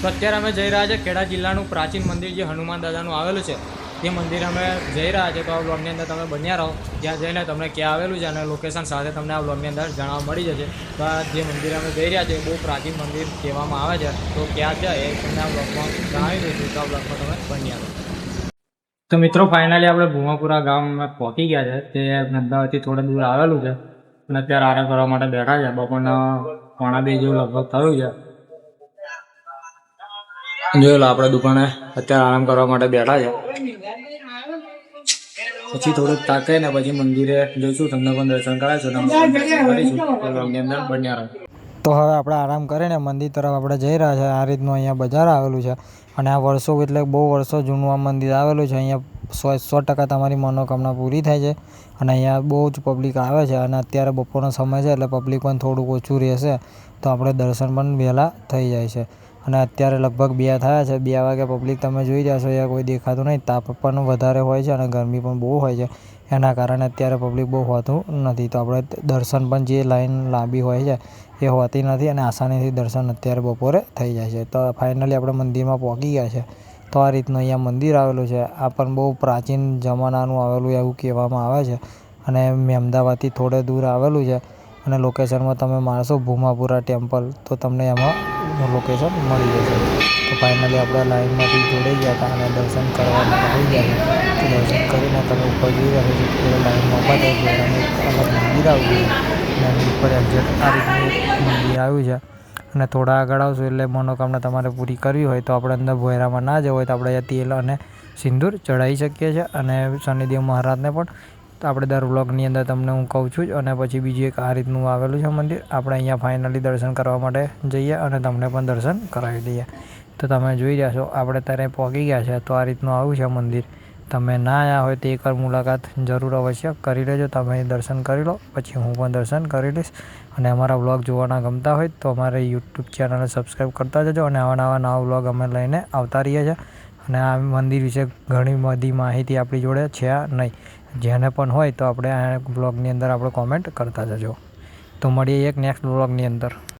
તો અત્યારે અમે જઈ રહ્યા છે ખેડા જિલ્લાનું પ્રાચીન મંદિર જે હનુમાન દાદાનું આવેલું છે તે મંદિર અમે જઈ રહ્યા છે। તો આ બ્લોગની અંદર તમે બન્યા રહો, ત્યાં જઈને તમને ક્યાં આવેલું છે અને લોકેશન સાથે તમને આ બ્લોગની અંદર જાણવા મળી જશે। તો આ જે મંદિર અમે જઈ રહ્યા છે બહુ પ્રાચીન મંદિર કહેવામાં આવે છે, તો ક્યાં છે એ તમને આ બ્લોગમાં જણાવી દઈશું। તો આ બ્લોગમાં તમે બન્યા રહો। તો મિત્રો ફાઇનલી આપણે ભૂમાપુરા ગામમાં પહોંચી ગયા છે, તે અમદાવાદથી થોડા દૂર આવેલું છે અને અત્યારે આરામ કરવા માટે બેઠા છે। બપોરના 1:30 જેવું લગભગ થયું છે। જોઈ લો આપણે દુકાને અત્યારે આરામ કરવા માટે બેઠા છે, પછી થોડુંક તાકે ને પછી મંદિરે જઈશું, તમને પણ દર્શન કરાવીશું અને અંદર બન્યા રહો। તો હવે આપણે આરામ કરીને મંદિર તરફ આપણે જઈ રહ્યા છે। આ રીતનું અહીંયા બજાર આવેલું છે અને આ વર્ષો એટલે બહુ વર્ષો જૂનું આ મંદિર આવેલું છે। અહીંયા 100% તમારી મનોકામના પૂરી થાય છે અને અહીંયા બહુ જ પબ્લિક આવે છે અને અત્યારે બપોરનો સમય છે એટલે પબ્લિક પણ થોડુંક ઓછું રહેશે, તો આપણે દર્શન પણ વહેલા થઈ જાય છે। અને અત્યારે લગભગ 2 થયા છે, 2 વાગે પબ્લિક તમે જોઈ રહ્યા છો, અહીંયા કોઈ દેખાતું નહીં, તાપ પણ વધારે હોય છે અને ગરમી પણ બહુ હોય છે, એના કારણે અત્યારે પબ્લિક બહુ હોતું નથી। તો આપણે દર્શન પણ જે લાઈન લાંબી હોય છે એ હોતી નથી અને આસાનીથી દર્શન અત્યારે બપોરે થઈ જાય છે। તો ફાઇનલી આપણે મંદિરમાં પહોંચી ગયા છે। તો આ રીતનું અહીંયા મંદિર આવેલું છે, આ પણ બહુ પ્રાચીન જમાનાનું આવેલું એવું કહેવામાં આવે છે અને અમદાવાદથી થોડે દૂર આવેલું છે અને લોકેશનમાં તમે મારશો ભૂમાપુરા ટેમ્પલ તો તમને એમાં લોકેશન મળી જશે। તો ફાઇનલી આપણે લાઈનમાંથી જોડાઈ ગયા હતા અને દર્શન કરવા માટે આવી ગયા છે। તો દર્શન કરીને તમે ઉપર જોઈ રહ્યા છો કે લાઈનમાં ઊભા થાય છે અને એક અલગ મંદિર આવ્યું છે અને ઉપર એક્ઝેક્ટ આ રીતનું મંદિર આવ્યું છે અને થોડા આગળ આવશું એટલે મનોકામના તમારે પૂરી કરવી હોય તો આપણે અંદર ભોયરામાં ના જવું હોય તો આપણે તેલ અને સિંદૂર ચડાવી શકીએ છીએ। અને શનિદેવ મહારાજને પણ તો આપણે દર વ્લોગની અંદર તમને હું કહું છું જ। અને પછી બીજું એક આ રીતનું આવેલું છે મંદિર, આપણે અહીંયા ફાઇનલી દર્શન કરવા માટે જઈએ અને તમને પણ દર્શન કરાવી દઈએ। તો તમે જોઈ રહ્યા છો આપણે ત્યારે પહોંચી ગયા છે। તો આ રીતનું આવ્યું છે મંદિર, તમે ના આવ્યા હોય તો એકવાર મુલાકાત જરૂર અવશ્ય કરી લેજો। તમે દર્શન કરી લો પછી હું પણ દર્શન કરી લઈશ અને અમારા વ્લોગ જોવાના ગમતા હોય તો અમારે યુટ્યુબ ચેનલને સબસ્ક્રાઈબ કરતા જજો અને નવા વ્લોગ અમે લઈને આવતા રહીએ છીએ। અને આ મંદિર વિશે ઘણી બધી માહિતી આપણી જોડે છે નહીં, જેને પણ હોય તો આપણે આ બ્લોગની અંદર આપણે કોમેન્ટ કરતા જજો। તો મળીએ એક નેક્સ્ટ બ્લોગની અંદર।